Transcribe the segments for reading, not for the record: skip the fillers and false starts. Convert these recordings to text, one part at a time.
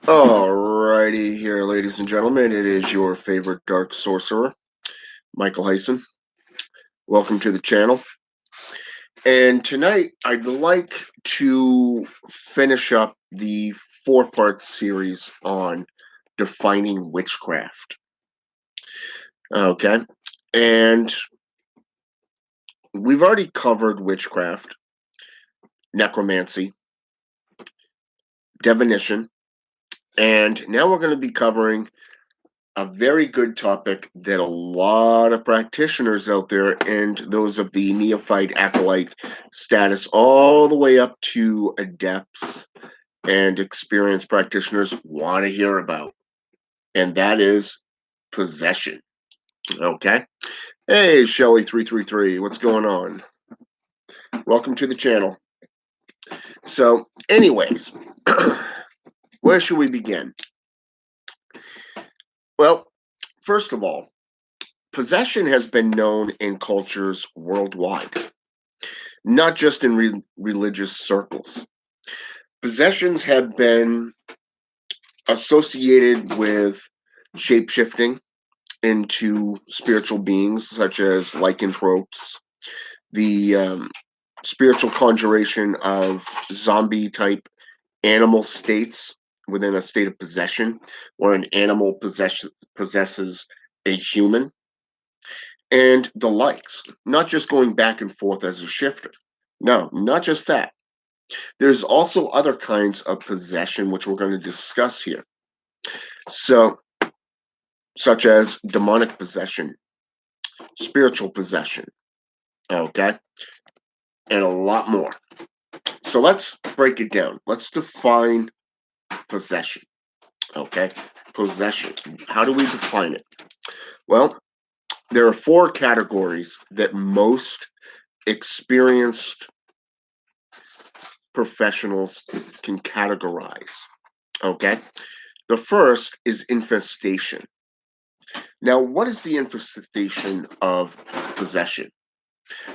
Alrighty here, ladies and gentlemen. It is your favorite Dark Sorcerer, Michael Hyson. Welcome to the channel. And tonight, I'd like to finish up the four-part series on defining witchcraft. Okay. And we've already covered witchcraft, necromancy, divination, and now we're going to be covering a very good topic that a lot of practitioners out there and those of the neophyte acolyte status all the way up to adepts and experienced practitioners want to hear about, and that is possession. Okay. Hey, Shelly333, what's going on? Welcome to the channel. So anyways, where should we begin? Well, first of all, possession has been known in cultures worldwide, not just in religious circles. Possessions have been associated with shape-shifting into spiritual beings, such as lycanthropes, the spiritual conjuration of zombie-type animal states within a state of possession, where an animal possesses a human, and the likes. Not just going back and forth as a shifter. No, not just that. There's also other kinds of possession, which we're going to discuss here. So, such as demonic possession, spiritual possession, okay, and a lot more. So let's break it down. Let's define possession, okay? Possession. How do we define it? Well, there are four categories that most experienced professionals can categorize, okay? The first is infestation. Now, what is the infestation of possession?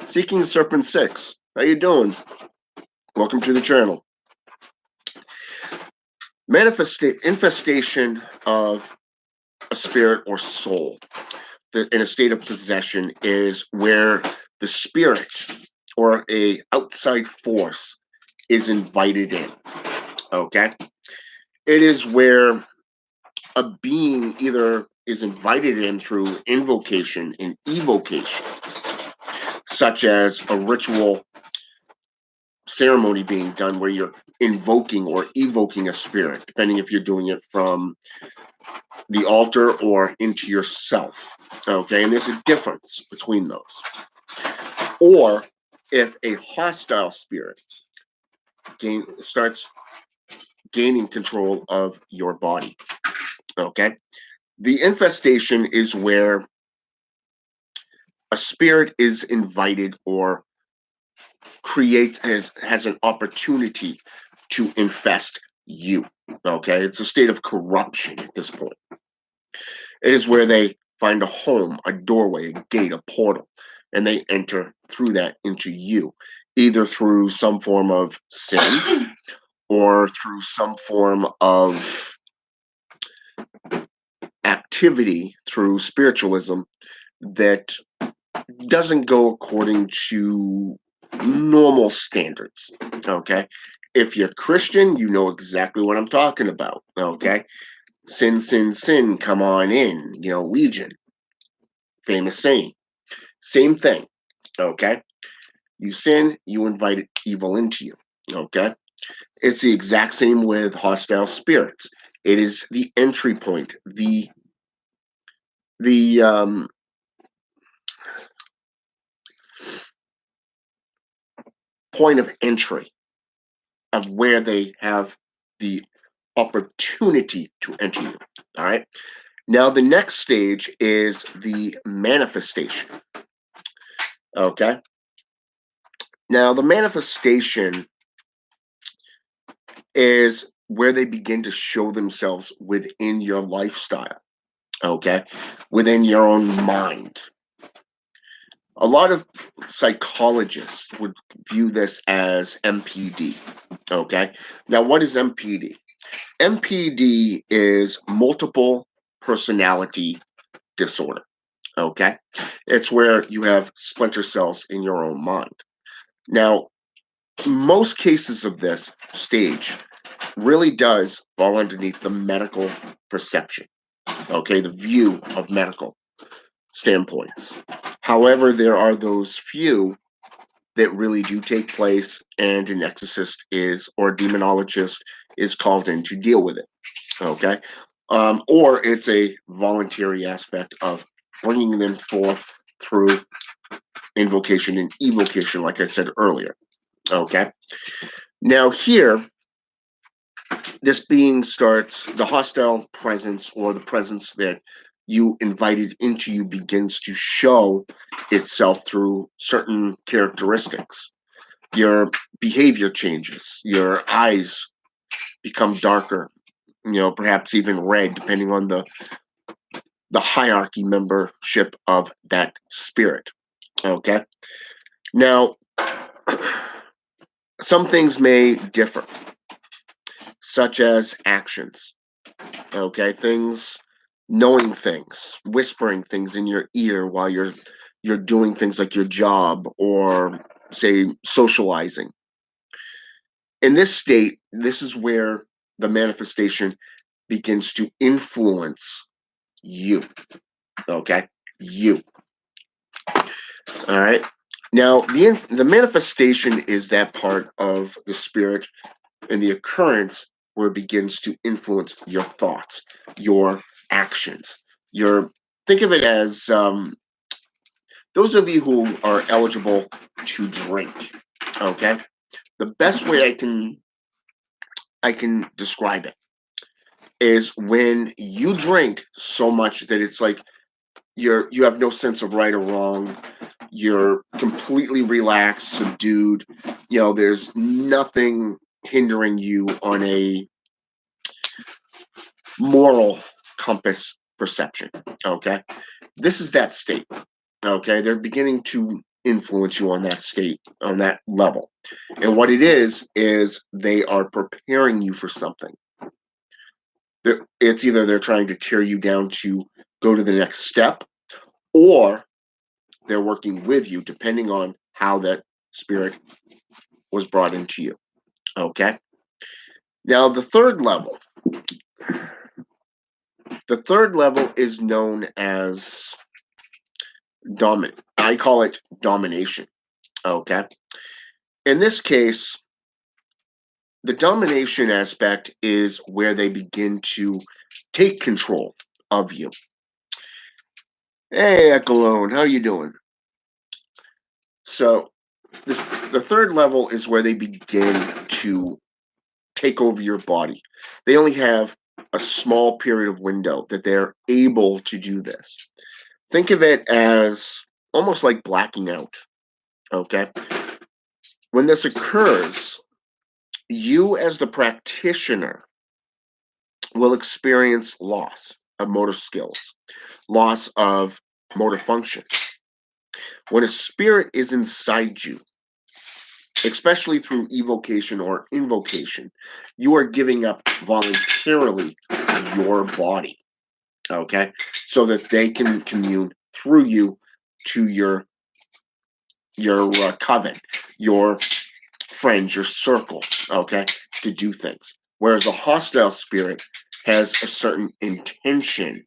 Seeking the Serpent 6. How you doing? Welcome to the channel. Infestation of a spirit or soul in a state of possession is where the spirit or a outside force is invited in. Okay? It is where a being either is invited in through invocation and evocation, such as a ritual ceremony being done where you're invoking or evoking a spirit, depending if you're doing it from the altar or into yourself. Okay, and there's a difference between those. Or if a hostile spirit starts gaining control of your body. Okay, the infestation is where a spirit is invited or has an opportunity to infest you. Okay, it's a state of corruption at this point. It is where they find a home, a doorway, a gate, a portal, and they enter through that into you, either through some form of sin or through some form of activity through spiritualism that doesn't go according to normal standards. Okay, if you're Christian, you know exactly what I'm talking about. Okay, sin, sin, sin, come on in, Legion, famous saying. Same thing. Okay, you sin, you invite evil into you. Okay, it's the exact same with hostile spirits. It is the entry point, the point of entry of where they have the opportunity to enter you. All right. Now, the next stage is the manifestation. Okay. Now, the manifestation is where they begin to show themselves within your lifestyle. Okay. Within your own mind. A lot of psychologists would view this as MPD. Okay. Now, what is MPD? MPD is multiple personality disorder. Okay, it's where you have splinter cells in your own mind. Now, most cases of this stage really does fall underneath the medical perception, okay, the view of medical standpoints. However, there are those few that really do take place, and an exorcist is, or a demonologist is called in to deal with it, okay? Or it's a voluntary aspect of bringing them forth through invocation and evocation, like I said earlier, okay? Now, here, this being starts, the hostile presence or the presence that you invited into you begins to show itself through certain characteristics. Your behavior changes, your eyes become darker, perhaps even red, depending on the hierarchy membership of that spirit. Okay. Now, some things may differ, such as actions. Okay, things, knowing things, whispering things in your ear while you're doing things like your job or say socializing. In this state, this is where the manifestation begins to influence you. Okay, you. All right. Now, the manifestation is that part of the spirit and the occurrence where it begins to influence your thoughts, your actions. Your Think of it as those of you who are eligible to drink. Okay, the best way I can describe it is when you drink so much that it's like you have no sense of right or wrong. You're completely relaxed, subdued. There's nothing hindering you on a moral compass perception. Okay, this is that state. Okay, they're beginning to influence you on that state, on that level, and what it is they are preparing you for something. It's either they're trying to tear you down to go to the next step, or they're working with you depending on how that spirit was brought into you. Okay, now the third level is known as I call it domination. Okay, in this case, the domination aspect is where they begin to take control of you. Hey, Ecolone, how you doing? So the third level is where they begin to take over your body. They only have a small period of window that they're able to do this. Think of it as almost like blacking out. Okay. When this occurs, you as the practitioner will experience loss of motor skills, loss of motor function. When a spirit is inside you, especially through evocation or invocation, you are giving up voluntarily your body, okay, so that they can commune through you to your coven, your friends, your circle, okay, to do things. Whereas a hostile spirit has a certain intention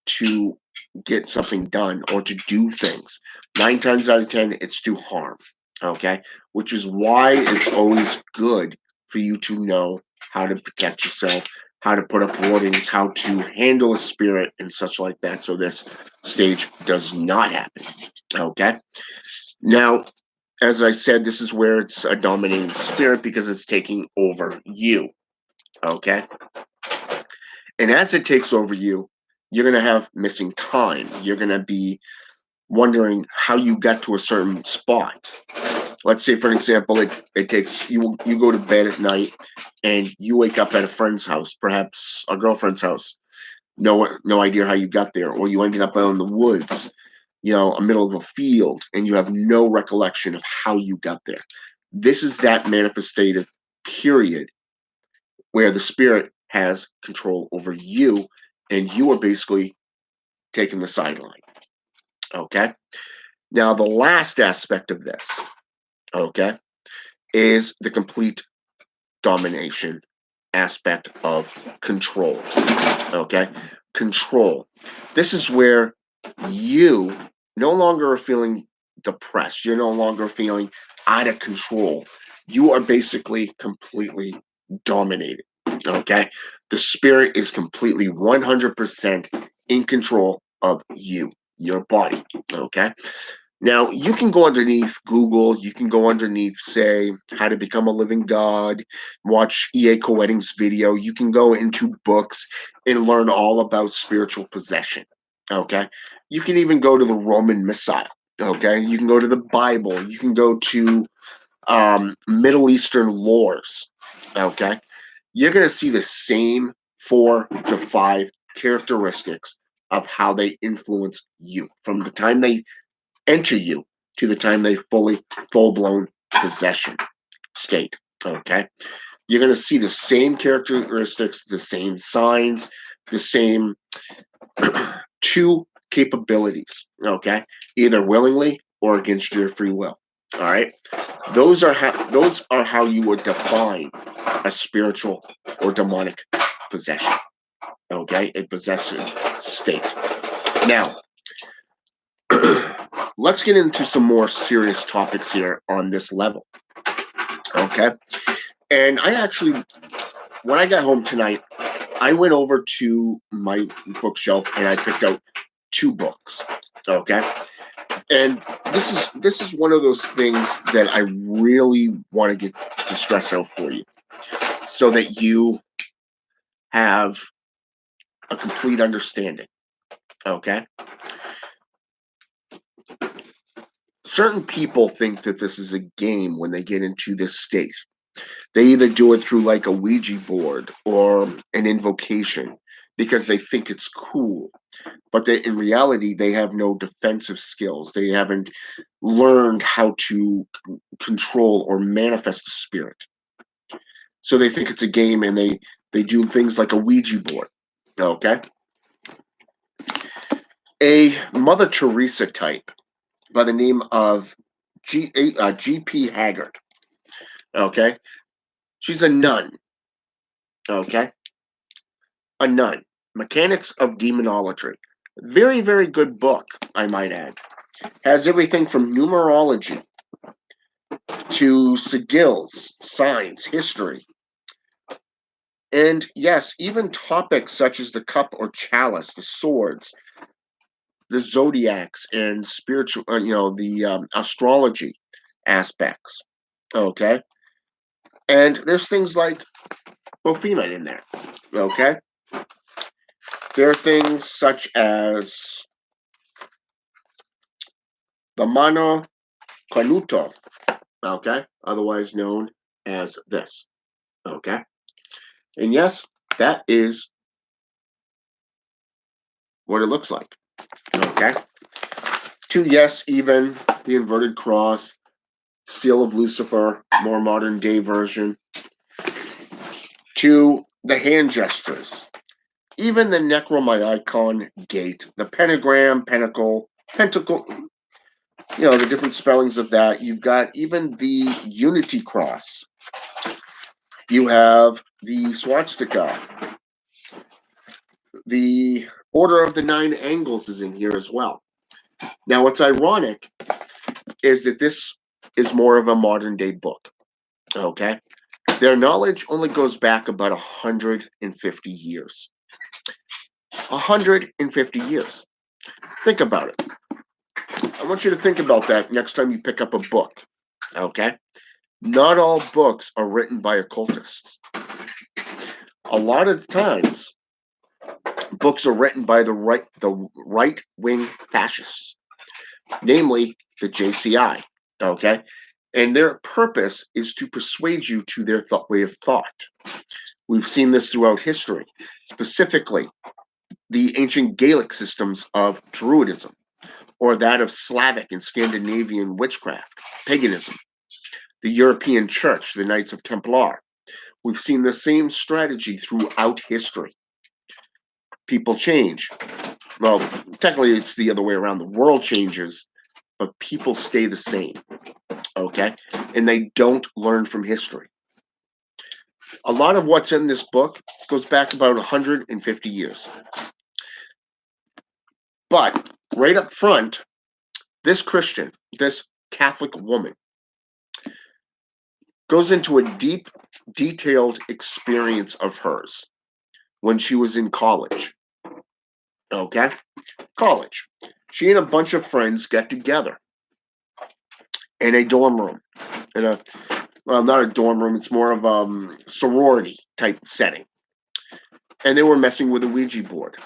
to get something done or to do things. 9 times out of 10, it's to harm. Okay, which is why it's always good for you to know how to protect yourself, how to put up wardings, how to handle a spirit and such like that, so this stage does not happen. Okay, now, as I said, this is where it's a dominating spirit because it's taking over you. Okay, and as it takes over you, you're going to have missing time. You're going to be wondering how you got to a certain spot. Let's say, for example, it takes you go to bed at night and you wake up at a friend's house, perhaps a girlfriend's house. No idea how you got there, or you ended up out in the woods, a middle of a field, and you have no recollection of how you got there. This is that manifestative period where the spirit has control over you, and you are basically taking the sideline. Okay. Now, the last aspect of this, okay, is the complete domination aspect of control. Okay. Control. This is where you no longer are feeling depressed. You're no longer feeling out of control. You are basically completely dominated. Okay. The spirit is completely 100% in control of you, your body. Okay. Now, you can go underneath Google, you can go underneath, say, How to Become a Living God, watch E.A. Coetting's video, you can go into books and learn all about spiritual possession, okay? You can even go to the Roman Messiah, okay? You can go to the Bible, you can go to Middle Eastern lores, okay? You're going to see the same 4 to 5 characteristics of how they influence you from the time they enter you to the time they full-blown possession state. Okay, you're going to see the same characteristics, the same signs, the same 2 capabilities. Okay, either willingly or against your free will. All right, those are how you would define a spiritual or demonic possession. Okay, a possession state. Now, let's get into some more serious topics here on this level. Okay. And I actually, when I got home tonight, I went over to my bookshelf and I picked out 2 books. Okay. And this is one of those things that I really want to get to stress out for you so that you have a complete understanding. Okay. Certain people think that this is a game when they get into this state. They either do it through like a Ouija board or an invocation because they think it's cool. But in reality, they have no defensive skills. They haven't learned how to control or manifest the spirit. So they think it's a game and they do things like a Ouija board. Okay. A Mother Teresa type by the name of G.P. Haggard. Okay. She's a nun. Okay. A nun. Mechanics of Demonology. Very, very good book, I might add. Has everything from numerology to sigils, signs, history. And yes, even topics such as the cup or chalice, the swords, the zodiacs, and spiritual, the astrology aspects. Okay. And there's things like Bophemet in there. Okay. There are things such as the Mano Canuto, okay, otherwise known as this, okay? And yes, that is what it looks like, okay? To yes, even the inverted cross, seal of Lucifer, more modern day version, to the hand gestures, even the Necronomicon gate, the pentagram, pentacle, the different spellings of that. You've got even the Unity Cross. You have the swastika. The Order of the 9 Angles is in here as well. Now, what's ironic is that this is more of a modern day book. Okay? Their knowledge only goes back about 150 years. 150 years. Think about it. I want you to think about that next time you pick up a book. Okay? Not all books are written by occultists. A lot of times, books are written by the right-wing fascists, namely the JCI. Okay? And their purpose is to persuade you to their way of thought. We've seen this throughout history, specifically the ancient Gaelic systems of Druidism, or that of Slavic and Scandinavian witchcraft, paganism, the European Church, the Knights of Templar, We've seen the same strategy throughout history. People change. Well, technically, it's the other way around. The world changes, but people stay the same. Okay? And they don't learn from history. A lot of what's in this book goes back about 150 years. But right up front, this Christian, this Catholic woman, goes into a deep, detailed experience of hers when she was in college. Okay? College. She and a bunch of friends get together in a dorm room. In a, well, not a dorm room, it's more of a sorority type setting. And they were messing with a Ouija board.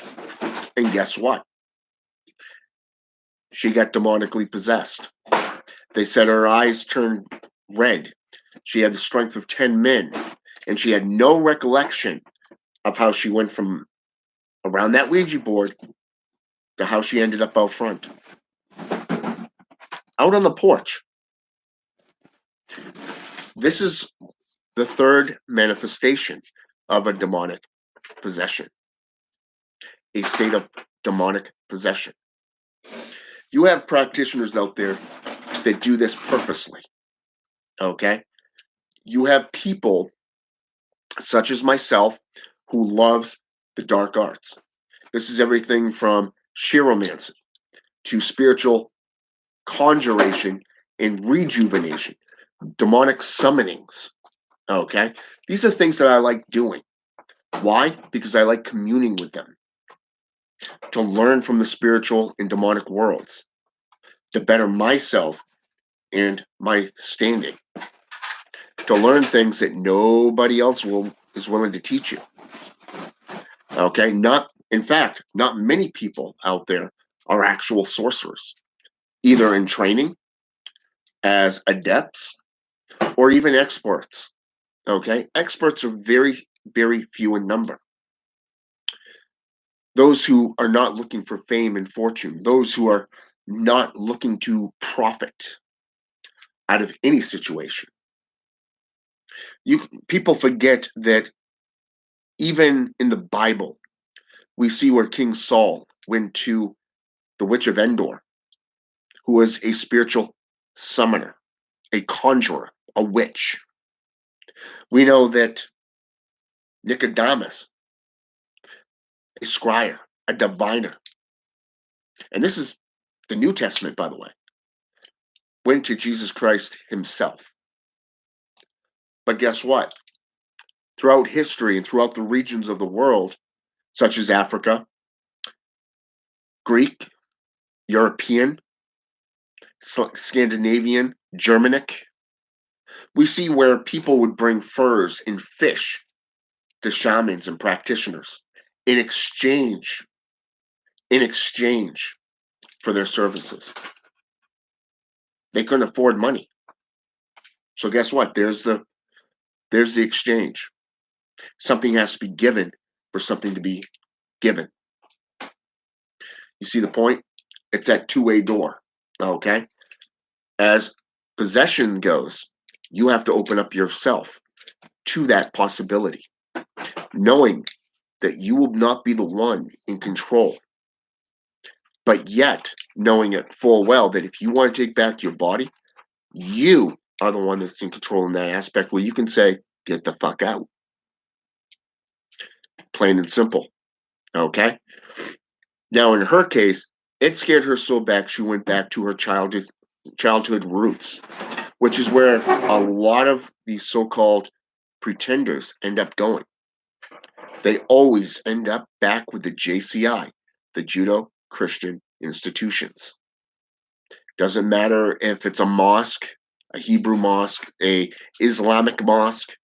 And guess what? She got demonically possessed. They said her eyes turned red. She had the strength of 10 men. And she had no recollection of how she went from around that Ouija board to how she ended up out front. Out on the porch. This is the third manifestation of a demonic possession. A state of demonic possession. You have practitioners out there that do this purposely. Okay? You have people such as myself who loves the dark arts. This is everything from chiromancy to spiritual conjuration and rejuvenation, demonic summonings. Okay? These are things that I like doing. Why? Because I like communing with them. To learn from the spiritual and demonic worlds. To better myself and my standing. To learn things that nobody else is willing to teach you. Okay? In fact, not many people out there are actual sorcerers. Either in training, as adepts, or even experts. Okay? Experts are very, very few in number. Those who are not looking for fame and fortune, those who are not looking to profit out of any situation. People forget that even in the Bible, we see where King Saul went to the witch of Endor, who was a spiritual summoner, a conjurer, a witch. We know that Nicodemus, a scryer, a diviner, and this is the New Testament, by the way, went to Jesus Christ himself. But guess what? Throughout history and throughout the regions of the world, such as Africa, Greek, European, Scandinavian, Germanic, we see where people would bring furs and fish to shamans and practitioners in exchange for their services. They couldn't afford money. So guess what? There's the exchange. Something has to be given for something to be given. You see the point? It's that two-way door. Okay? As possession goes, you have to open up yourself to that possibility, knowing that you will not be the one in control, but yet knowing it full well that if you want to take back your body, you are the one that's in control in that aspect where you can say, get the fuck out. Plain and simple. Okay? Now, in her case, it scared her so bad she went back to her childhood roots, which is where a lot of these so-called pretenders end up going. They always end up back with the JCI, the Judo Christian institutions. Doesn't matter if it's a mosque, a Hebrew mosque, a Islamic mosque.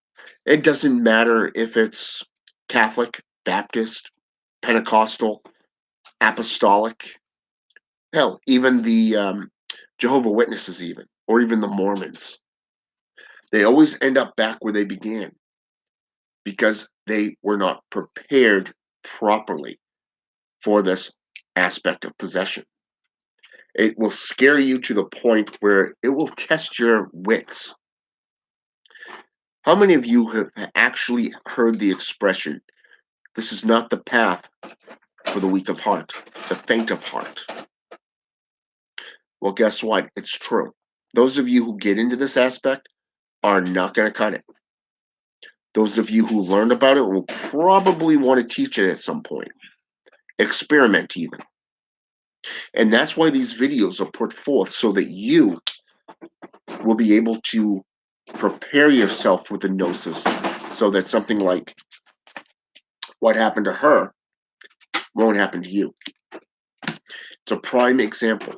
It doesn't matter if it's Catholic, Baptist, Pentecostal, Apostolic. Hell, even the Jehovah Witnesses, or even the Mormons. They always end up back where they began because they were not prepared properly for this aspect of possession. It will scare you to the point where it will test your wits. How many of you have actually heard the expression, this is not the path for the weak of heart, the faint of heart? Well, guess what? It's true. Those of you who get into this aspect are not going to cut it. Those of you who learn about it will probably want to teach it at some point, experiment even. And that's why these videos are put forth, so that you will be able to prepare yourself with the gnosis, so that something like what happened to her won't happen to you. It's a prime example.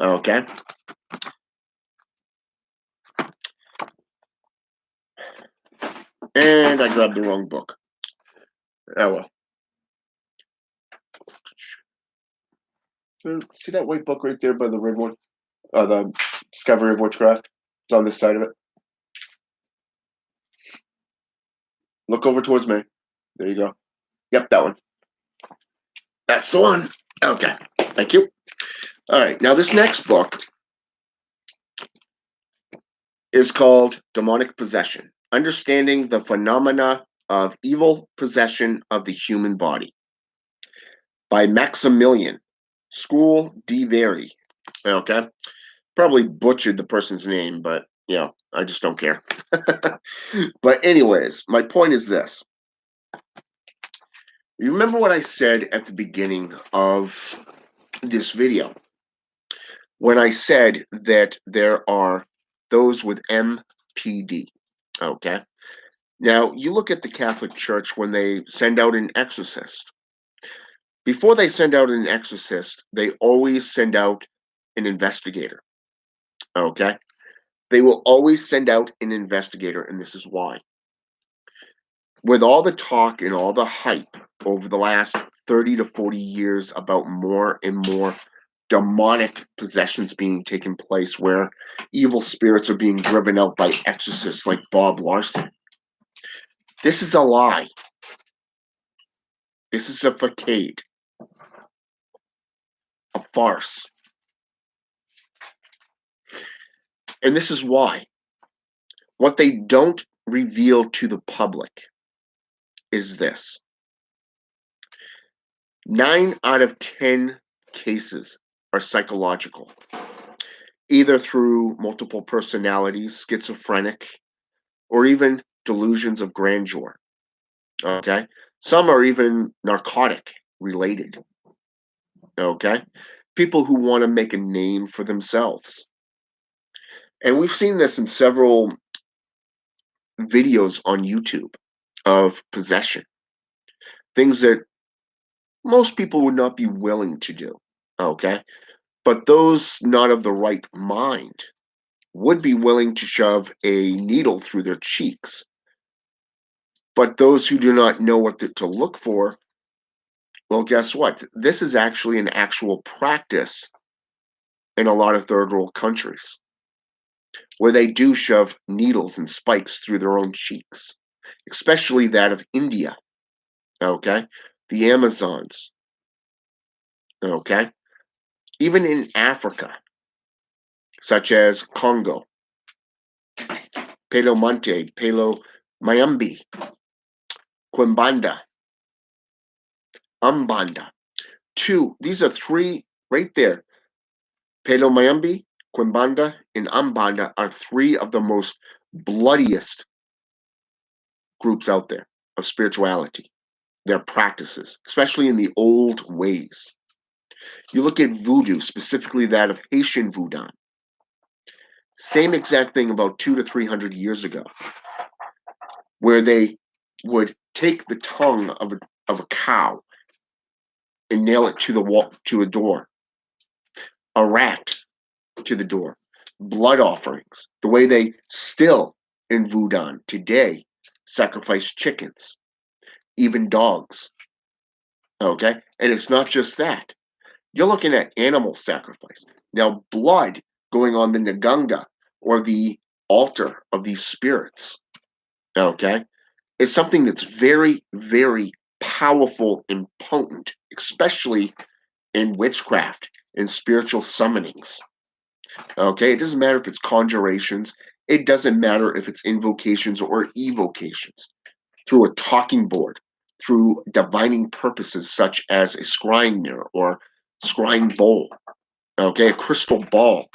Okay? And I grabbed the wrong book. Oh well. So, see that white book right there by the red one? The Discovery of Witchcraft? It's on this side of it. Look over towards me. There you go. Yep, that one. That's the one. Okay. Thank you. All right. Now, this next book is called Demonic Possession, Understanding the Phenomena of Evil Possession of the Human Body, by Maximilian School de Very. Okay. Probably butchered the person's name, but yeah, I just don't care. But anyways, my point is this. You remember what I said at the beginning of this video when I said that there are those with MPD, okay? Now, you look at the Catholic Church when they send out an exorcist. Before they send out an exorcist, they always send out an investigator, okay? They will always send out an investigator, and this is why. With all the talk and all the hype over the last 30 to 40 years about more and more demonic possessions being taken place, where evil spirits are being driven out by exorcists like Bob Larson, this is a lie. This is a facade, a farce. And this is why. What they don't reveal to the public is this. 9 out of 10 cases are psychological, either through multiple personalities, schizophrenic, or even delusions of grandeur. Okay? Some are even narcotic related. Okay? People who want to make a name for themselves. And we've seen this in several videos on YouTube of possession. Things that most people would not be willing to do. Okay? But those not of the right mind would be willing to shove a needle through their cheeks. But those who do not know what to look for, well, guess what? This is actually an actual practice in a lot of third world countries, where they do shove needles and spikes through their own cheeks, especially that of India, okay? The Amazons, okay? Even in Africa, such as Congo, Palo Monte, Palo Mayambi, Quimbanda, Umbanda. These are 3 right there. Palo Mayambi, Quimbanda, and Umbanda are 3 of the most bloodiest groups out there of spirituality, their practices, especially in the old ways. You look at voodoo, specifically that of Haitian voodoo. Same exact thing about 200 to 300 years ago, where they would take the tongue of a cow and nail it to the wall, to a door, a rat to the door, blood offerings, the way they still in voodoo today sacrifice chickens, even dogs. Okay? And it's not just that. You're looking at animal sacrifice. Now, blood going on the Nganga, or the altar of these spirits, okay, is something that's very, very powerful and potent, especially in witchcraft and spiritual summonings. Okay, it doesn't matter if it's conjurations, It doesn't matter if it's invocations or evocations, through a talking board, through divining purposes such as a scrying mirror or scrying bowl, okay, a crystal ball.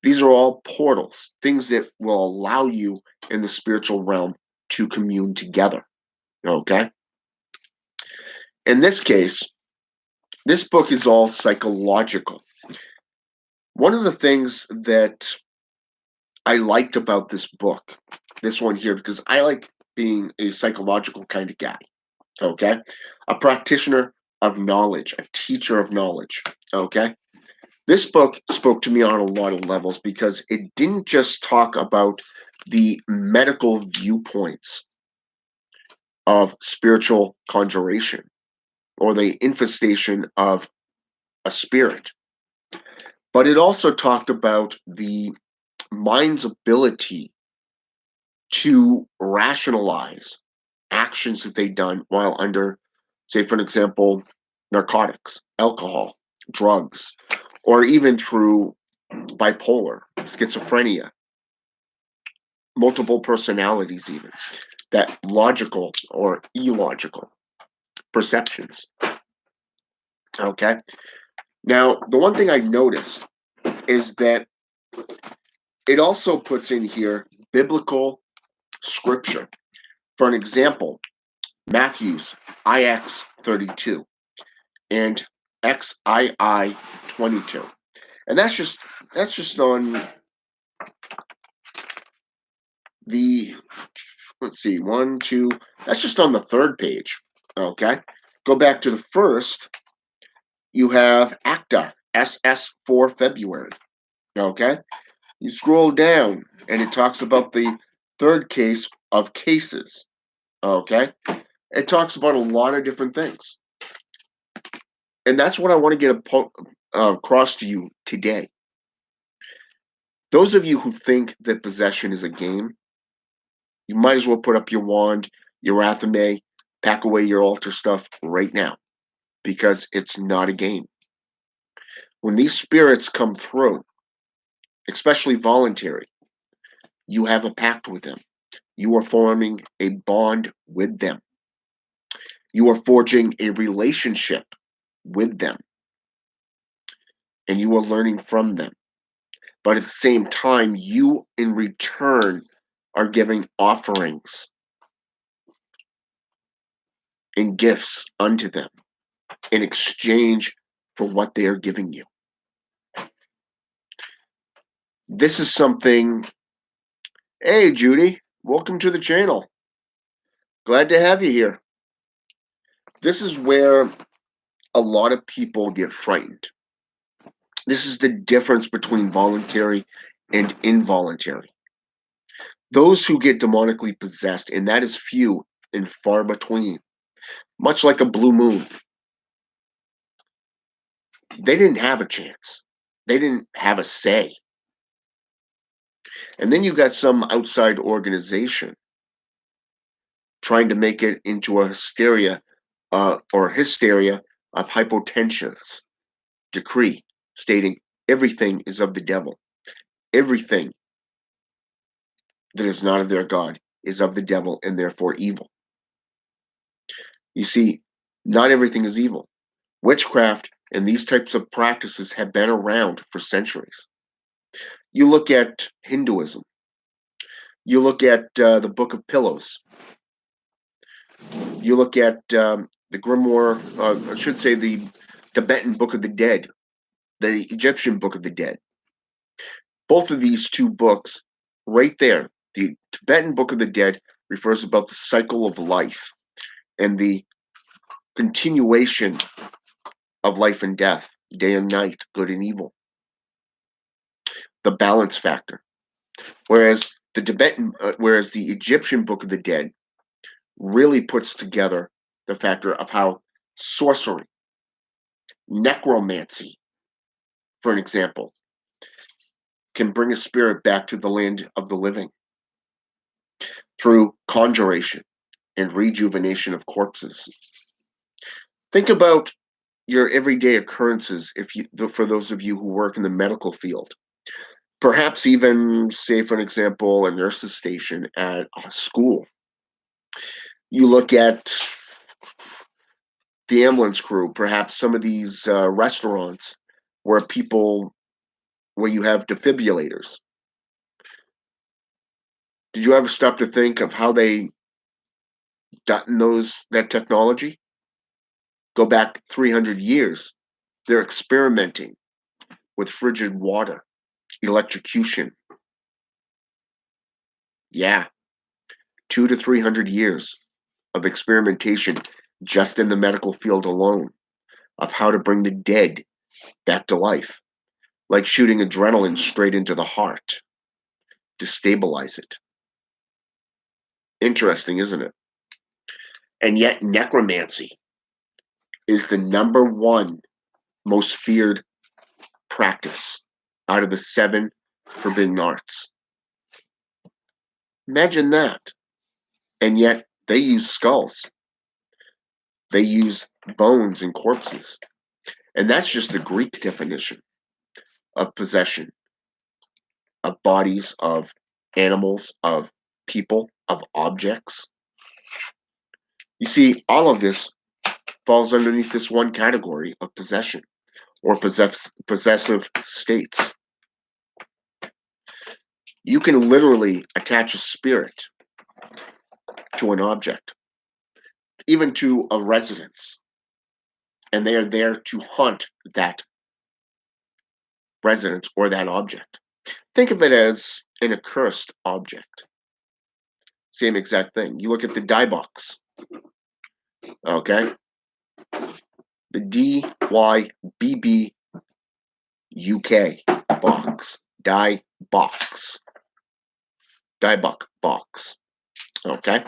These are all portals, things that will allow you in the spiritual realm to commune together, okay? In this case, this book is all psychological. One of the things that I liked about this book, this one here, because I like being a psychological kind of guy, okay? A practitioner of knowledge, a teacher of knowledge, okay? This book spoke to me on a lot of levels because it didn't just talk about the medical viewpoints of spiritual conjuration or the infestation of a spirit, but it also talked about the mind's ability to rationalize actions that they've done while under, say, for an example, narcotics, alcohol, drugs, or even through bipolar, schizophrenia, multiple personalities, even that logical or illogical perceptions. Okay. Now, the one thing I noticed is that it also puts in here biblical scripture. For an example, Matthew's IX 32 and XII 22. And that's just on the, let's see, one, two, that's just on the third page. Okay. Go back to the first. You have ACTA, SS for February. Okay. You scroll down and it talks about the third case of cases. Okay. It talks about a lot of different things. And that's what I want to get across to you today. Those of you who think that possession is a game, you might as well put up your wand, your athame, pack away your altar stuff right now, because it's not a game. When these spirits come through, especially voluntary, you have a pact with them. You are forming a bond with them. You are forging a relationship with them. And you are learning from them. But at the same time, you in return are giving offerings and gifts unto them in exchange for what they are giving you. This is something. Hey, Judy, welcome to the channel. Glad to have you here. This is where a lot of people get frightened. This is the difference between voluntary and involuntary. Those who get demonically possessed, and that is few and far between, much like a blue moon, they didn't have a chance. They didn't have a say. And then you got some outside organization trying to make it into a hysteria of hypotension's decree, stating everything is of the devil. Everything that is not of their God is of the devil and therefore evil. You see, not everything is evil. Witchcraft and these types of practices have been around for centuries. You look at Hinduism. You look at the Book of Pillows. You look at the Grimoire, I should say the Tibetan Book of the Dead, the Egyptian Book of the Dead. Both of these two books, right there, the Tibetan Book of the Dead refers about the cycle of life and the continuation of life and death, day and night, good and evil, the balance factor. Whereas the Egyptian Book of the Dead really puts together the factor of how sorcery, necromancy, for an example, can bring a spirit back to the land of the living through conjuration and rejuvenation of corpses. Think about your everyday occurrences for those of you who work in the medical field. Perhaps even, say, for an example, a nurse's station at a school. You look at the ambulance crew, perhaps some of these restaurants where where you have defibrillators. Did you ever stop to think of how they gotten that technology? Go back 300 years. They're experimenting with frigid water, electrocution. Yeah, 200 to 300 years of experimentation just in the medical field alone of how to bring the dead back to life, like shooting adrenaline straight into the heart to stabilize it. Interesting, isn't it? And yet, necromancy is the number one most feared practice out of the 7 forbidden arts. Imagine that. And yet, they use skulls, they use bones and corpses. And that's just the Greek definition of possession, of bodies, of animals, of people, of objects. You see, all of this falls underneath this one category of possession or possessive states. You can literally attach a spirit to an object, even to a residence, and they are there to haunt that residence or that object. Think of it as an accursed object. Same exact thing. You look at the die box, okay? The DYBBUK box. Die box. Die box. Okay?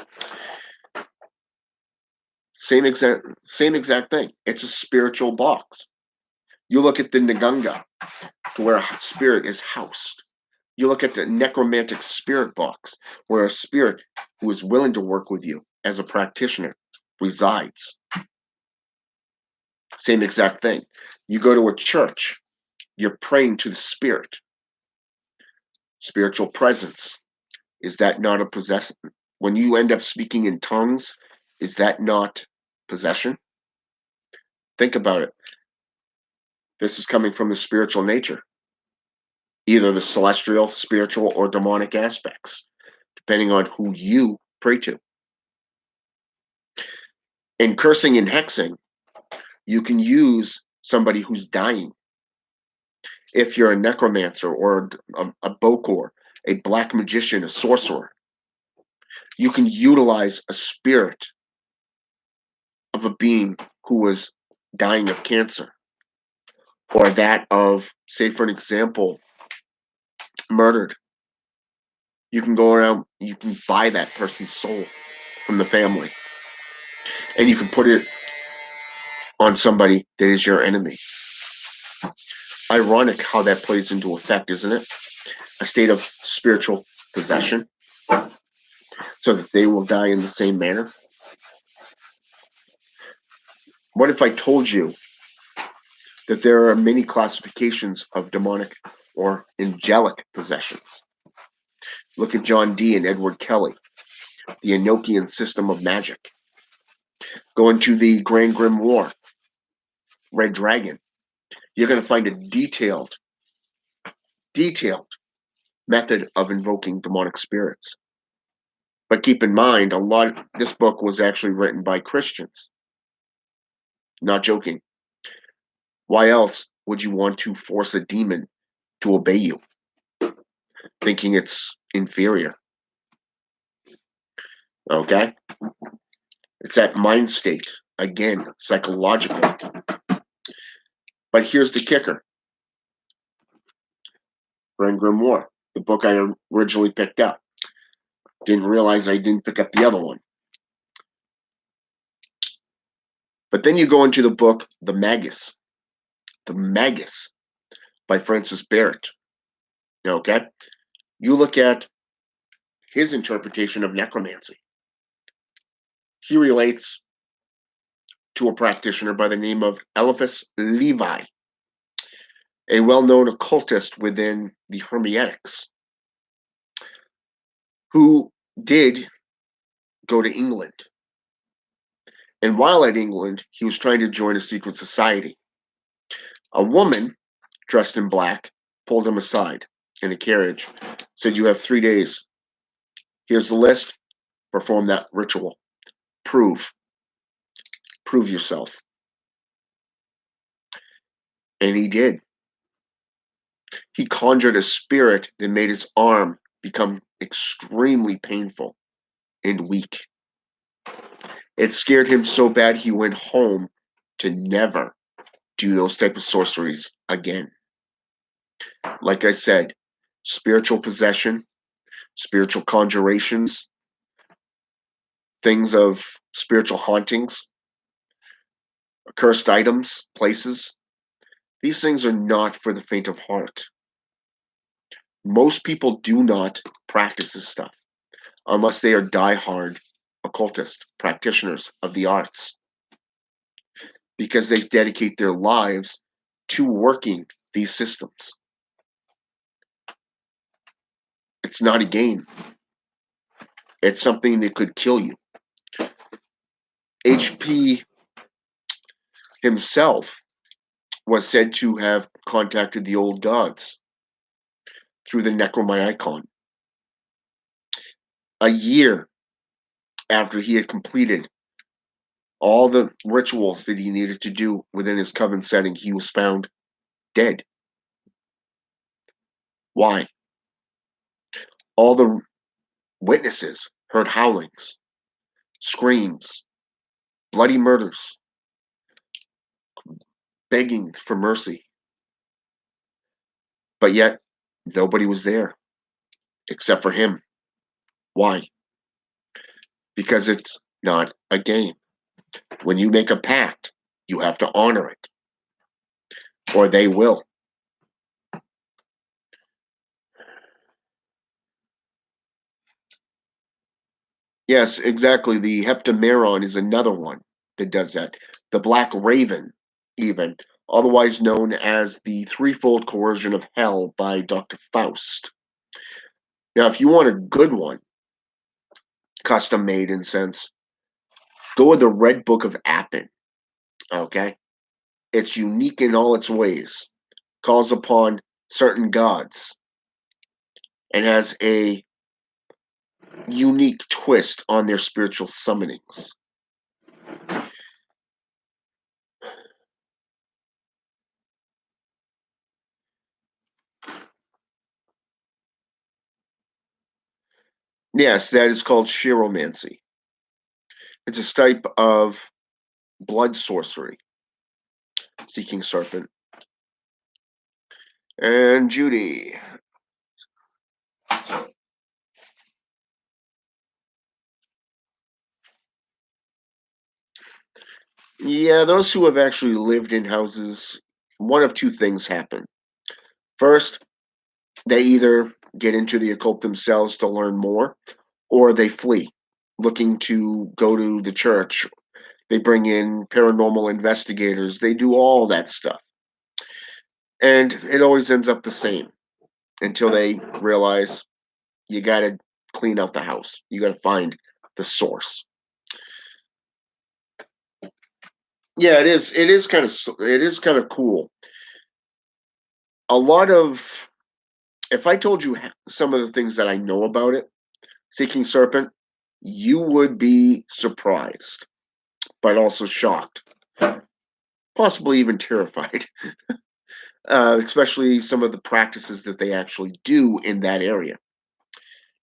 Same exact thing. It's a spiritual box. You look at the Nagunga, to where a spirit is housed. You look at the necromantic spirit box, where a spirit who is willing to work with you as a practitioner resides. Same exact thing. You go to a church, you're praying to the spirit. Spiritual presence. Is that not a possession? When you end up speaking in tongues, is that not possession? Think about it. This is coming from the spiritual nature, either the celestial, spiritual, or demonic aspects, depending on who you pray to. In cursing and hexing, you can use somebody who's dying. If you're a necromancer or a bokor, a black magician, a sorcerer, you can utilize a spirit of a being who was dying of cancer, or that of, say, for an example, murdered. You can go around, you can buy that person's soul from the family, and you can put it on somebody that is your enemy. Ironic how that plays into effect, isn't it? A state of spiritual possession, so that they will die in the same manner. What if I told you that there are many classifications of demonic or angelic possessions? Look at John Dee and Edward Kelly, the Enochian system of magic. Go into the Grand Grimoire, Red Dragon. You're going to find a detailed method of invoking demonic spirits. But keep in mind, this book was actually written by Christians. Not joking. Why else would you want to force a demon to obey you, thinking it's inferior? Okay? It's that mind state, again, psychological. But here's the kicker. Grand Grimoire, the book I originally picked up. Didn't realize I didn't pick up the other one. But then you go into the book, The Magus by Francis Barrett. Okay? You look at his interpretation of necromancy. He relates to a practitioner by the name of Eliphas Levi. a well-known occultist within the Hermetics, who did go to England. And while at England, he was trying to join a secret society. A woman dressed in black pulled him aside in a carriage, said, "You have 3 days. Here's the list. Perform that ritual. Prove yourself." And he did. He conjured a spirit that made his arm become extremely painful and weak. It scared him so bad he went home to never do those type of sorceries again. Like I said, spiritual possession, spiritual conjurations, things of spiritual hauntings, cursed items, places. These things are not for the faint of heart. Most people do not practice this stuff unless they are die-hard occultist practitioners of the arts, because they dedicate their lives to working these systems. It's not a game. It's something that could kill you. HP himself was said to have contacted the old gods through the Necronomicon. A year after he had completed all the rituals that he needed to do within his coven setting, he was found dead. Why? All the witnesses heard howlings, screams, bloody murders, begging for mercy. But yet, nobody was there except for him. Why? Because it's not a game. When you make a pact, you have to honor it, or they will. Yes, exactly. The Heptameron is another one that does that. The Black Raven, even, otherwise known as the Threefold Coercion of Hell by Dr. Faust. Now, if you want a good one, custom made in sense, go with the Red Book of Appin. Okay? It's unique in all its ways, calls upon certain gods, and has a unique twist on their spiritual summonings. Yes, that is called chiromancy. It's a type of blood sorcery. Seeking Serpent. And Judy. Yeah, those who have actually lived in houses, one of two things happen. First, they either get into the occult themselves to learn more, or they flee, looking to go to the church. They bring in paranormal investigators. They do all that stuff. And it always ends up the same until they realize you got to clean out the house. You got to find the source. Yeah, it is. It is kind of cool. A lot of, if I told you some of the things that I know about it, Seeking Serpent, you would be surprised, but also shocked, possibly even terrified. Especially some of the practices that they actually do in that area.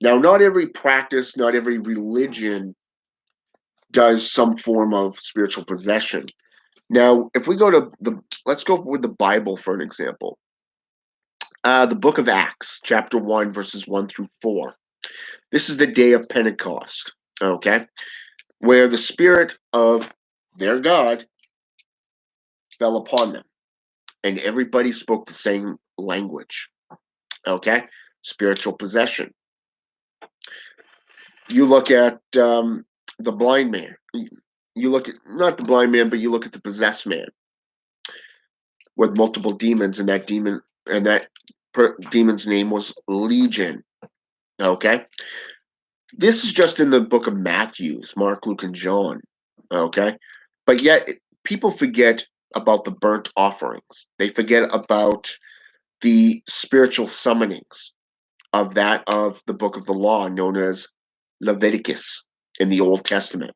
Now, not every practice, not every religion does some form of spiritual possession. Now, if we go to let's go with the Bible for an example. The book of Acts, chapter 1, verses 1 through 4. This is the day of Pentecost, okay, where the Spirit of their God fell upon them, and everybody spoke the same language, okay? Spiritual possession. You look at the blind man. You look at, not the blind man, but you look at the possessed man. with multiple demons, and that demon's name was Legion. Okay, this is just in the book of Matthews, Mark, Luke, and John. Okay, but yet people forget about the burnt offerings. They forget about the spiritual summonings of the book of the law known as Leviticus in the Old Testament.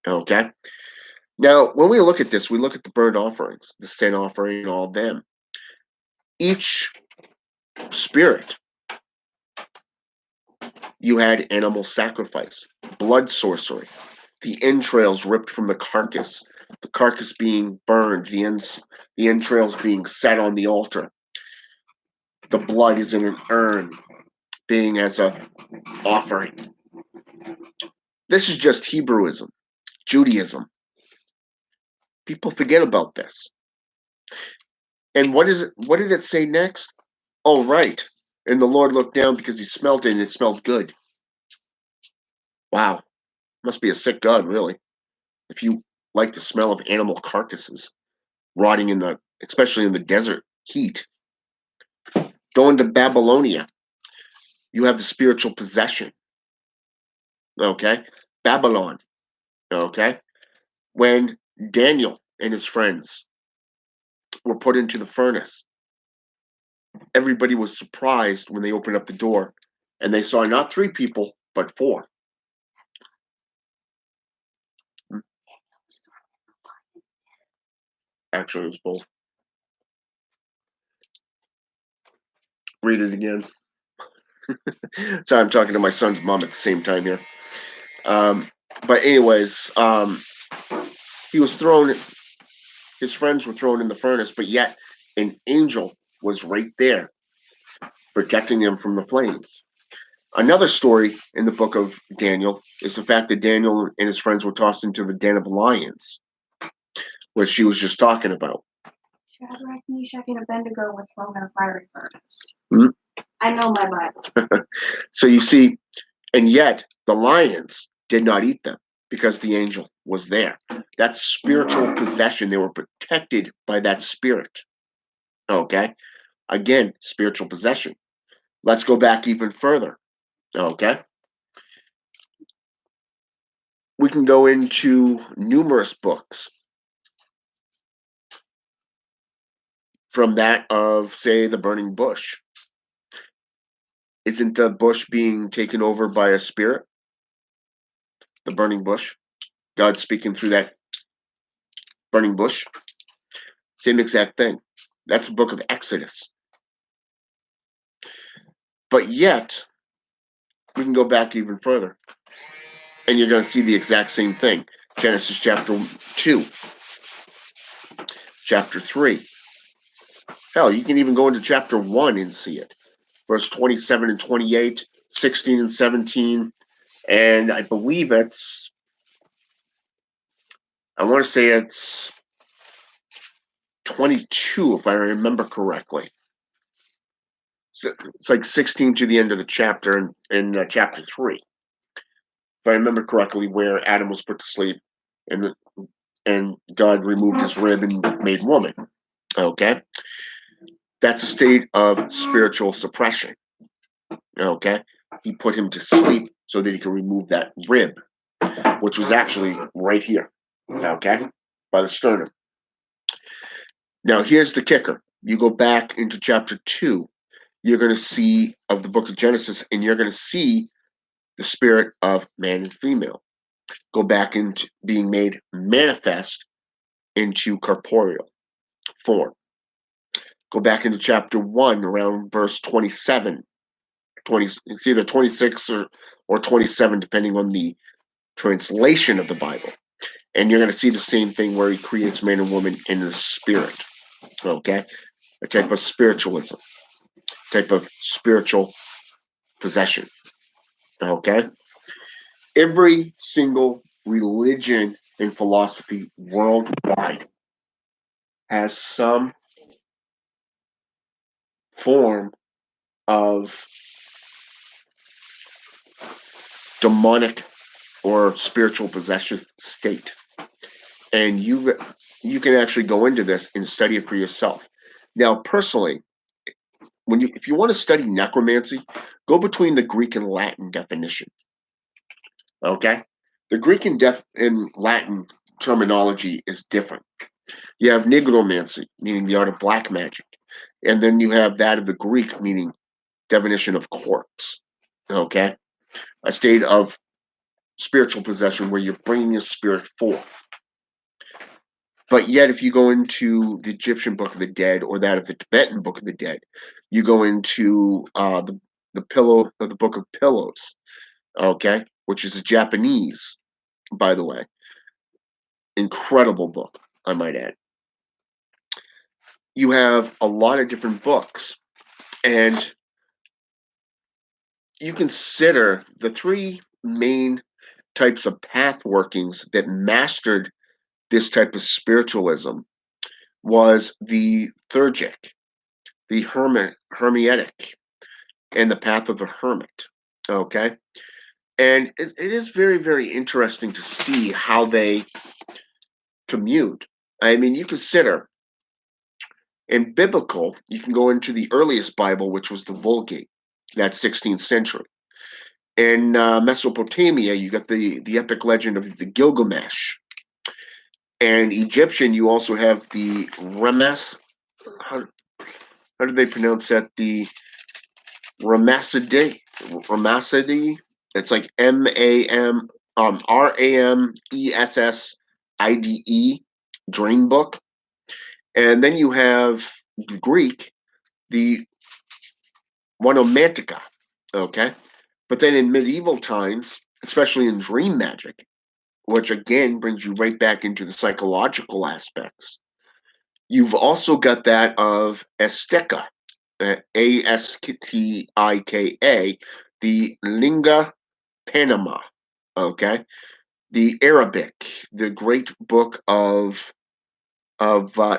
Okay, now when we look at this, we look at the burnt offerings, the sin offering, and all of them. Each spirit, you had animal sacrifice, blood sorcery, the entrails ripped from the carcass being burned, the entrails being set on the altar. The blood is in an urn, being as a offering. This is just Hebrewism, Judaism. People forget about this. And what did it say next? Oh, right. And the Lord looked down because he smelt it, and it smelled good. Wow. Must be a sick God, really. If you like the smell of animal carcasses rotting especially in the desert heat. Going to Babylonia, you have the spiritual possession. Okay? Babylon. Okay? When Daniel and his friends were put into the furnace, everybody was surprised when they opened up the door and they saw not 3 people, but 4. Actually, it was both. Read it again. Sorry, I'm talking to my son's mom at the same time here. But anyways, he was thrown. His friends were thrown in the furnace, but yet an angel was right there, protecting them from the flames. Another story in the book of Daniel is the fact that Daniel and his friends were tossed into the den of lions, which she was just talking about. Shadrach, Meshach, and Abednego were thrown in a fiery furnace. Hmm? I know my Bible. So you see, and yet the lions did not eat them because the angel was there. That's spiritual possession. They were protected by that spirit. Okay? Again, spiritual possession. Let's go back even further. Okay? We can go into numerous books. From that of, say, the burning bush. Isn't the bush being taken over by a spirit? The burning bush? God speaking through that burning bush? Same exact thing. That's the book of Exodus. But yet, we can go back even further. And you're going to see the exact same thing. Genesis chapter 2. Chapter 3. Hell, you can even go into chapter 1 and see it. Verse 27 and 28, 16 and 17. And I believe I want to say it's 22, if I remember correctly. So it's like 16 to the end of the chapter in chapter 3. If I remember correctly, where Adam was put to sleep and God removed his rib and made woman. Okay? That's a state of spiritual suppression. Okay? He put him to sleep so that he could remove that rib, which was actually right here. Okay? By the sternum. Now, here's the kicker. You go back into chapter 2, you're going to see of the book of Genesis, and you're going to see the spirit of man and female go back into being made manifest into corporeal form. Go back into chapter 1, around verse 27. It's either 26 or 27, depending on the translation of the Bible. And you're going to see the same thing where he creates man and woman in the spirit. Okay? A type of spiritualism, type of spiritual possession. Okay? Every single religion and philosophy worldwide has some form of demonic or spiritual possession state. And you can actually go into this and study it for yourself. Now, personally, if you want to study necromancy, go between the Greek and Latin definition. Okay, the Greek and Latin terminology is different. You have nigromancy, meaning the art of black magic, and then you have that of the Greek, meaning definition of corpse. Okay, a state of spiritual possession where you're bringing a spirit forth. But yet, if you go into the Egyptian Book of the Dead or that of the Tibetan Book of the Dead, you go into the Book of Pillows, okay, which is a Japanese, by the way, incredible book, I might add. You have a lot of different books, and you consider the three main types of path workings that mastered this type of spiritualism was the Thurgic, the Hermetic, and the path of the hermit. Okay. And it is very, very interesting to see how they commute. I mean, you consider in biblical, you can go into the earliest Bible, which was the Vulgate, that 16th century. In Mesopotamia, you got the epic legend of the Gilgamesh. And Egyptian, you also have the Remes. How do they pronounce that? The Ramesside. It's like Ramesside dream book. And then you have Greek, the Monomantica. Okay. But then in medieval times, especially in dream magic, which again brings you right back into the psychological aspects, you've also got that of Azteca, Astika, the Lingua Panama, okay? The Arabic, the great book of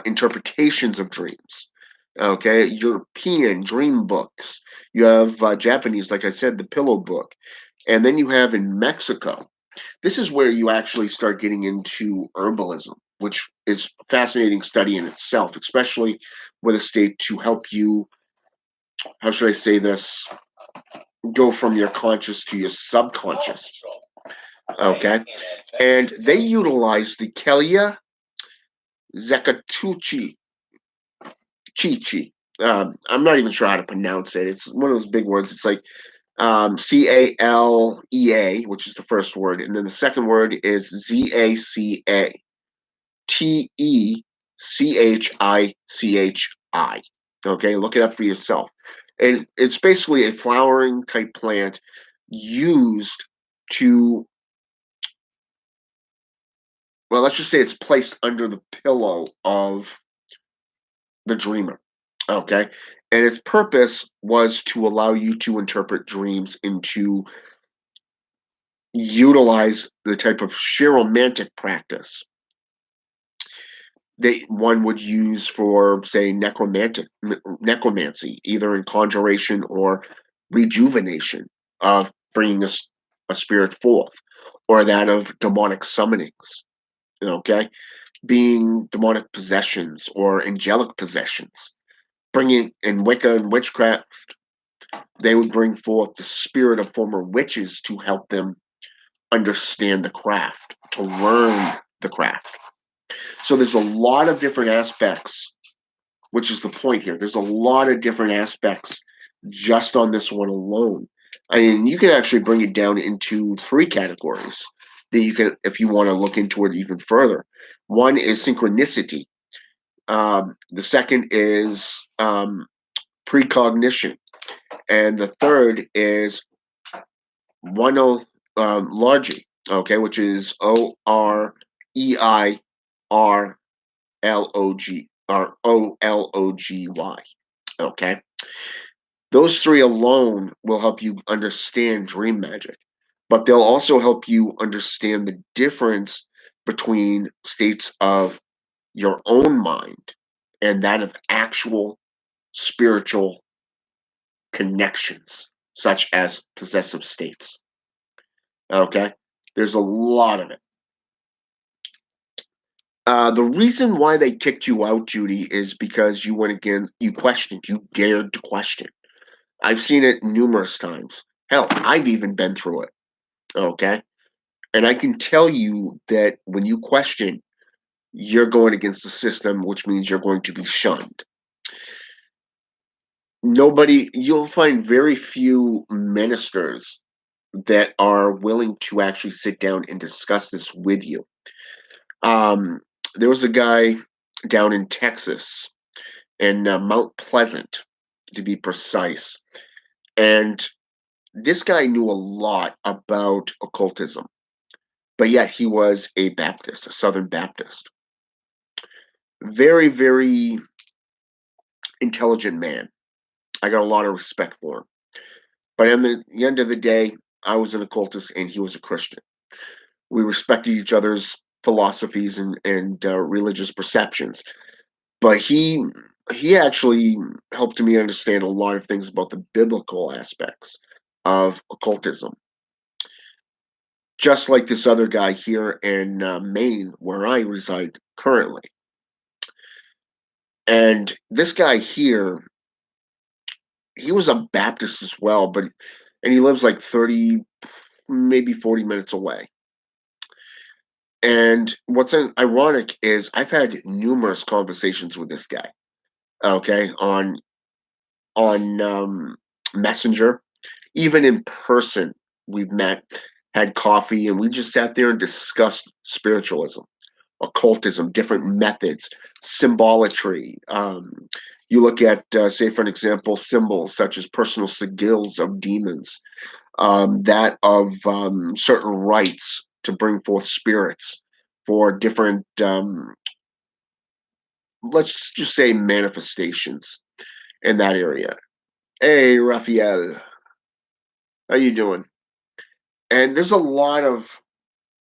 interpretations of dreams, okay? European dream books. You have Japanese, like I said, the Pillow Book. And then you have in Mexico, this is where you actually start getting into herbalism, which is a fascinating study in itself, especially with a state to help you, how should I say this, go from your conscious to your subconscious. Okay. And they utilize the Kelia Zekatuchi Chichi. I'm not even sure how to pronounce it. It's one of those big words. It's like Calea, which is the first word, and then the second word is Zacachichi. Okay, look it up for yourself. It's basically a flowering type plant used to, well, let's just say it's placed under the pillow of the dreamer. Okay, and its purpose was to allow you to interpret dreams and to utilize the type of chiromantic practice that one would use for, say, necromancy, either in conjuration or rejuvenation of bringing a spirit forth, or that of demonic summonings, okay, being demonic possessions or angelic possessions. Bringing in Wicca and witchcraft, they would bring forth the spirit of former witches to help them understand the craft, to learn the craft. So there's a lot of different aspects, which is the point here. There's a lot of different aspects just on this one alone. I mean, you can actually bring it down into three categories that you can, if you want to look into it even further. One is synchronicity. The second is precognition. And the third is onology, okay, which is OREIRLOG or OLOGY. Okay. Those three alone will help you understand dream magic, but they'll also help you understand the difference between states of your own mind and that of actual spiritual connections, such as possessive states. Okay. There's a lot of it. The reason why they kicked you out, Judy, is because you went again. You questioned. You dared to question. I've seen it numerous times. Hell, I've even been through it. Okay, and I can tell you that when you question, you're going against the system, which means you're going to be shunned. Nobody. You'll find very few ministers that are willing to actually sit down and discuss this with you. Um, there was a guy down in Texas, in Mount Pleasant, to be precise, and this guy knew a lot about occultism, but yet he was a Baptist, a Southern Baptist. Very, very intelligent man. I got a lot of respect for him. But at the end of the day, I was an occultist and he was a Christian. We respected each other's philosophies and religious perceptions. But he actually helped me understand a lot of things about the biblical aspects of occultism. Just like this other guy here in Maine, where I reside currently. And this guy here, he was a Baptist as well, and he lives like 30, maybe 40 minutes away. And what's ironic is I've had numerous conversations with this guy, okay, on Messenger, even in person. We've met, had coffee, and we just sat there and discussed spiritualism, occultism, different methods, symbolatry. You look at, say, for an example, symbols such as personal sigils of demons, that of certain rites to bring forth spirits for different, let's just say, manifestations in that area. Hey, Raphael, how you doing? And there's a lot of,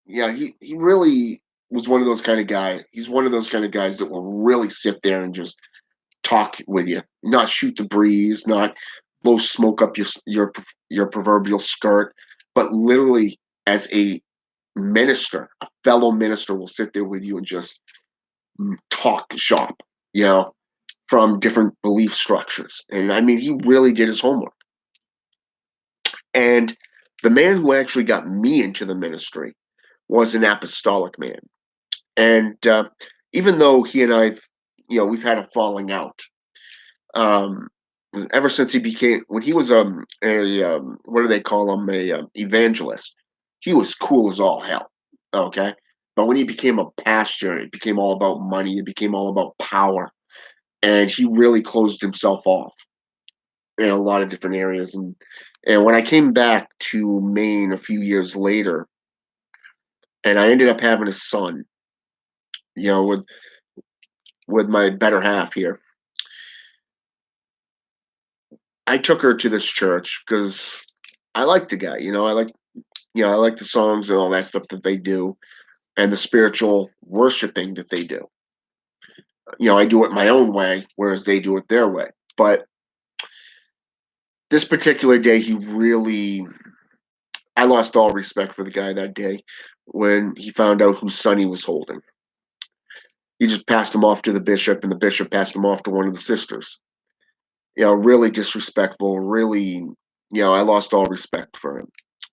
yeah, he really was one of those kind of guy. He's one of those kind of guys that will really sit there and just talk with you, not shoot the breeze, not blow smoke up your proverbial skirt, but literally as a minister, a fellow minister will sit there with you and just talk shop, you know, from different belief structures. And I mean, he really did his homework. And the man who actually got me into the ministry was an apostolic man. And even though he and I, we've had a falling out, um, ever since he became, when he was a what do they call him, a evangelist, he was cool as all hell. Okay, but when he became a pastor, it became all about money. It became all about power, and he really closed himself off in a lot of different areas. And when I came back to Maine a few years later, and I ended up having a son, you know, with my better half here, I took her to this church because I like the guy. I like the songs and all that stuff that they do, and the spiritual worshiping that they do. I do it my own way, whereas they do it their way. But this particular day, I lost all respect for the guy that day when he found out whose son he was holding. He just passed him off to the bishop, and the bishop passed him off to one of the sisters. Really disrespectful. Really, I lost all respect for him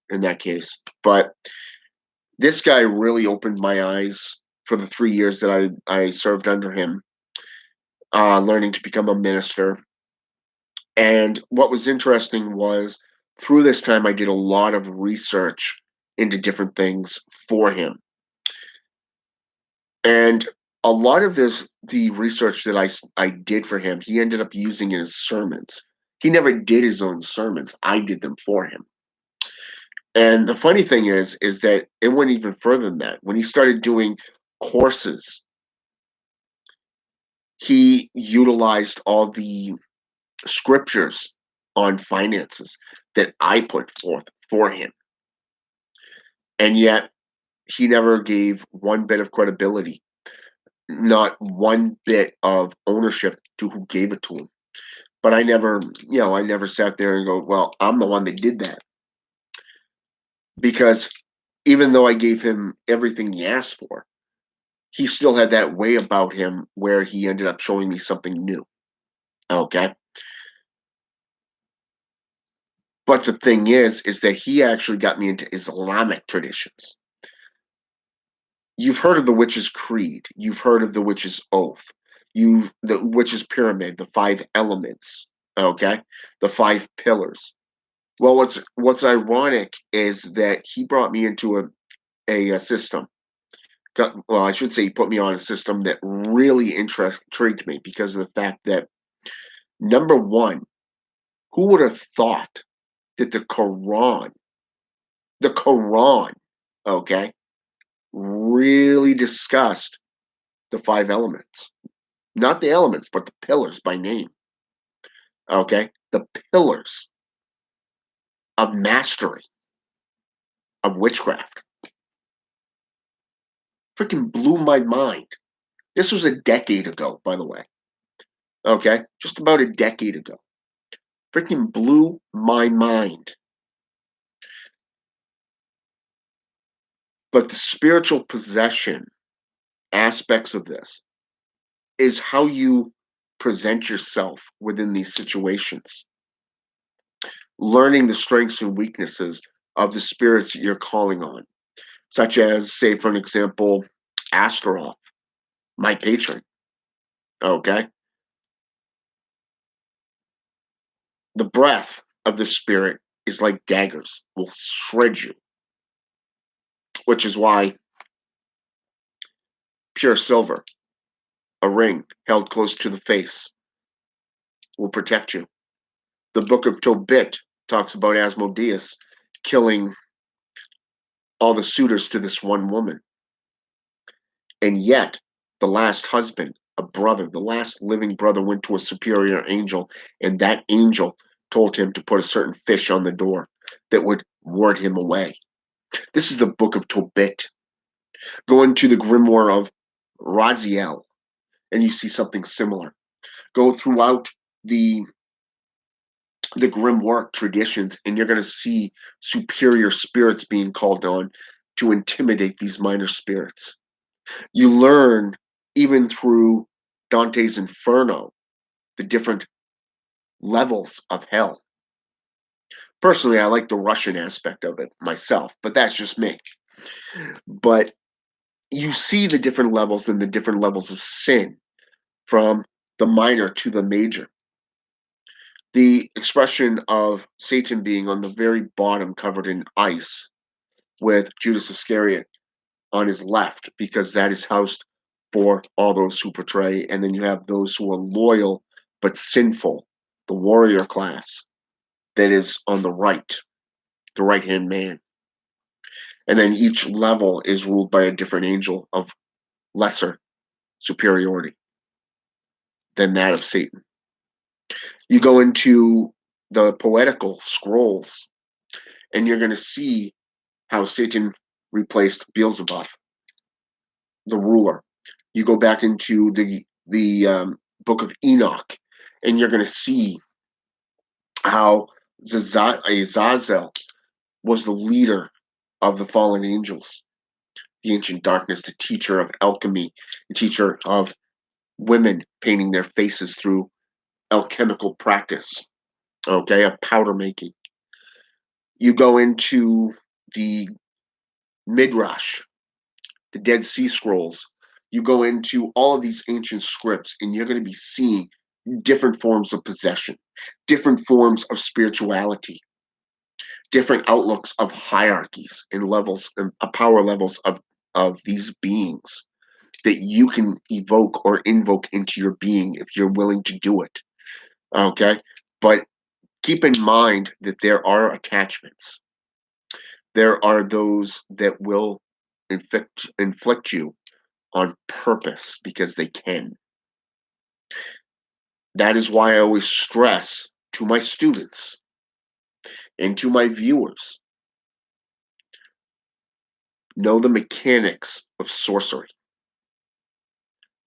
in that case. But this guy really opened my eyes for the 3 years that I served under him, learning to become a minister. And what was interesting was through this time, I did a lot of research into different things for him. And a lot of the research that I did for him, he ended up using in his sermons. He never did his own sermons. I did them for him. And the funny thing is that it went even further than that. When he started doing courses, he utilized all the scriptures on finances that I put forth for him. And yet he never gave one bit of credibility, not one bit of ownership to who gave it to him. But I never sat there and go, well, I'm the one that did that. Because even though I gave him everything he asked for, he still had that way about him where he ended up showing me something new. Okay. But the thing is that he actually got me into Islamic traditions. You've heard of the witch's creed. You've heard of the witch's oath. The witch's pyramid, the five elements. Okay, the five pillars. Well, what's ironic is that he brought me into a system. Well, I should say he put me on a system that really intrigued me because of the fact that number one, who would have thought that the Quran, okay, really discussed the five elements. Not the elements, but the pillars by name. Okay? The pillars of mastery of witchcraft. Freaking blew my mind. This was a decade ago, by the way. Okay? Just about a decade ago. Freaking blew my mind. But the spiritual possession aspects of this is how you present yourself within these situations. Learning the strengths and weaknesses of the spirits that you're calling on, such as, say, for an example, Astaroth, my patron. Okay? The breath of the spirit is like daggers, will shred you, which is why pure silver, a ring held close to the face, will protect you. The book of Tobit talks about Asmodeus killing all the suitors to this one woman. And yet, the last husband, a brother, the last living brother went to a superior angel, and that angel told him to put a certain fish on the door that would ward him away. This is the book of Tobit. Go into the grimoire of Raziel, and you see something similar. Go throughout the the grimoire traditions, and you're going to see superior spirits being called on to intimidate these minor spirits. You learn even through Dante's Inferno the different levels of hell. Personally, I like the Russian aspect of it myself, but that's just me. But you see the different levels and the different levels of sin from the minor to the major. The expression of Satan being on the very bottom covered in ice with Judas Iscariot on his left, because that is housed for all those who portray. And then you have those who are loyal but sinful, the warrior class that is on the right hand man. And then each level is ruled by a different angel of lesser superiority than that of Satan. You go into the poetical scrolls, and you're going to see how Satan replaced Beelzebub, the ruler. You go back into the book of Enoch, and you're going to see how Azazel was the leader of the fallen angels, the ancient darkness, the teacher of alchemy, the teacher of women painting their faces through alchemical practice, okay, of powder making. You go into the Midrash, the Dead Sea Scrolls. You go into all of these ancient scripts, and you're going to be seeing different forms of possession, different forms of spirituality, different outlooks of hierarchies and levels and power levels of these beings that you can evoke or invoke into your being if you're willing to do it. Okay? But keep in mind that there are attachments. There are those that will inflict you on purpose because they can. That is why I always stress to my students and to my viewers, know the mechanics of sorcery.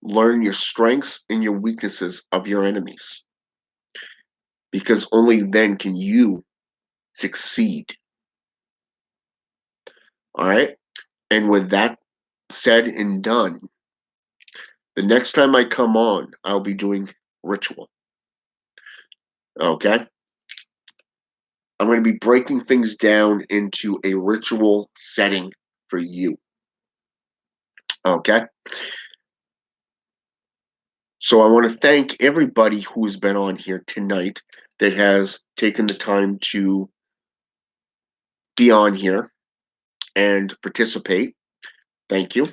Learn your strengths and your weaknesses of your enemies, because only then can you succeed. All right? And with that said and done, The next time I come on, I'll be doing ritual. Okay? I'm going to be breaking things down into a ritual setting for you. Okay? So I want to thank everybody who's been on here tonight that has taken the time to be on here and participate. Thank you.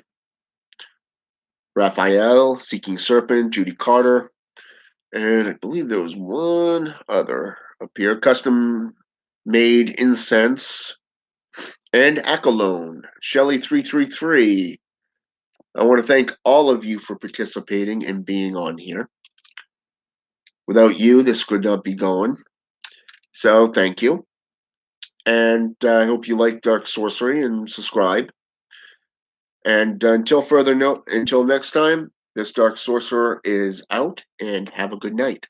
Raphael, Seeking Serpent, Judy Carter, and I believe there was one other up here. Custom Made Incense, and Accolone, Shelly333. I want to thank all of you for participating and being on here. Without you, this could not be going. So thank you. And I hope you like Dark Sorcery and subscribe. And until next time, this Dark Sorcerer is out, and have a good night.